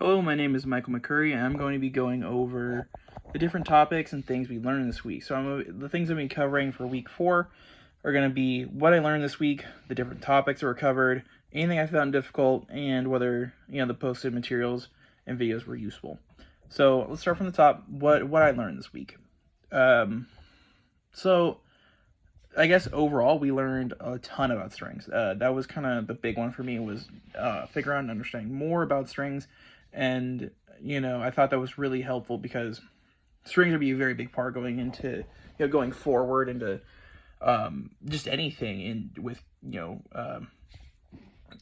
Hello, my name is Michael McCurry, and I'm going to be going over the different topics and things we learned this week. The things I'm going to be covering for week 4 are going to be what I learned this week, the different topics that were covered, anything I found difficult, and whether the posted materials and videos were useful. So let's start from the top. What I learned this week. So I guess overall we learned a ton about strings. That was kind of the big one for me, was figuring out and understanding more about strings. And I thought that was really helpful because strings would be a very big part going into going forward into just anything with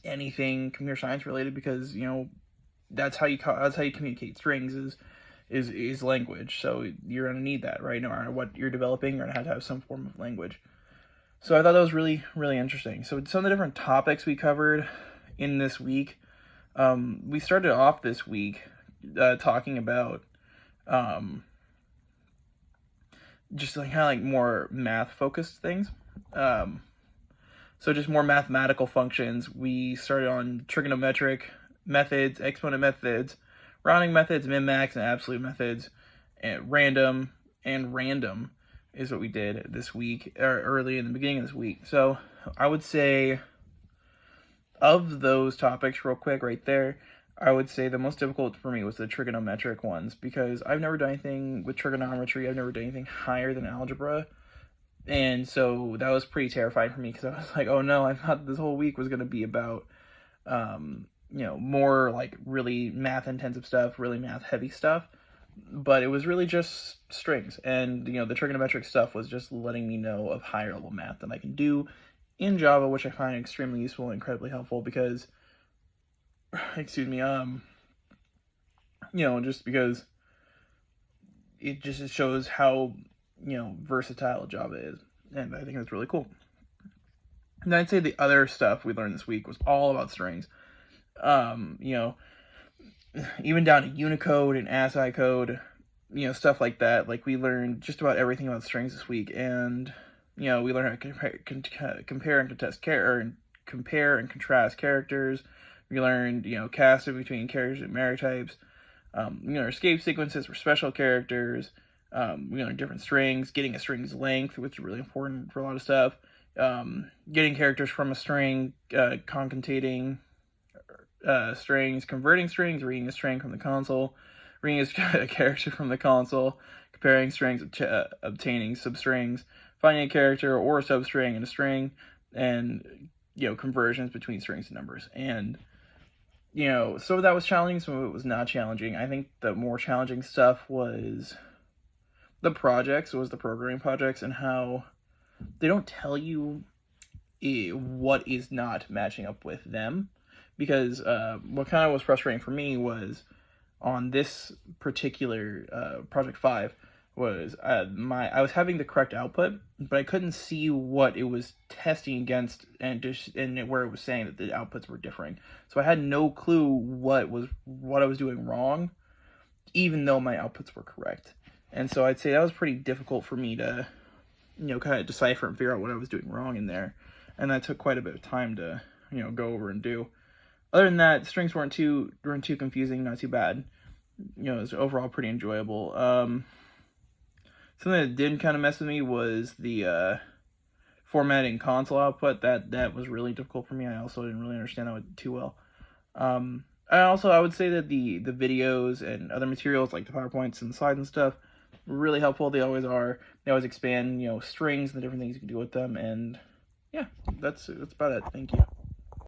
anything computer science related, because that's how you communicate. Strings is language, so you're gonna need that, right? No matter what you're developing, you're gonna have some form of language. So I thought that was really, really interesting. So some of the different topics we covered in this week, we started off this week talking about just like kind of like more math focused things. So just more mathematical functions. We started on trigonometric methods, exponent methods, rounding methods, min-max and absolute methods, and random is what we did this week, or early in the beginning of this week. So I would say of those topics, real quick right there, I would say the most difficult for me was the trigonometric ones, because I've never done anything with trigonometry. I've never done anything higher than algebra. And so that was pretty terrifying for me, because I was like, oh no, I thought this whole week was going to be about, more like really math intensive stuff, really math heavy stuff. But it was really just strings. And, the trigonometric stuff was just letting me know of higher level math that I can do in Java, which I find extremely useful and incredibly helpful because, excuse me, just because it shows how, versatile Java is. And I think that's really cool. And I'd say the other stuff we learned this week was all about strings. Even down to Unicode and ASCII code, stuff like that. Like, we learned just about everything about strings this week, and we learned how to compare and contrast characters. We learned casting between characters and marriage types. Escape sequences for special characters. We learned different strings, getting a string's length, which is really important for a lot of stuff. Getting characters from a string, concatenating strings, converting strings, reading a string from the console, reading a character from the console, comparing strings, obtaining substrings, finding a character or a substring in a string, and conversions between strings and numbers. And some of that was challenging, some of it was not challenging. I think the more challenging stuff was the programming projects, and how they don't tell you what is not matching up with them. Because what kind of was frustrating for me was on this particular project 5 was I was having the correct output, but I couldn't see what it was testing against, and where it was saying that the outputs were differing. So I had no clue what I was doing wrong, even though my outputs were correct. And so I'd say that was pretty difficult for me to kind of decipher and figure out what I was doing wrong in there, and that took quite a bit of time to go over and do. Other than that, strings weren't too confusing, not too bad. It was overall pretty enjoyable. Something that did kind of mess with me was the formatting console output. That was really difficult for me. I also didn't really understand that too well. I would say that the videos and other materials like the PowerPoints and the slides and stuff were really helpful. They always are. They always expand strings and the different things you can do with them. And yeah, that's about it. Thank you.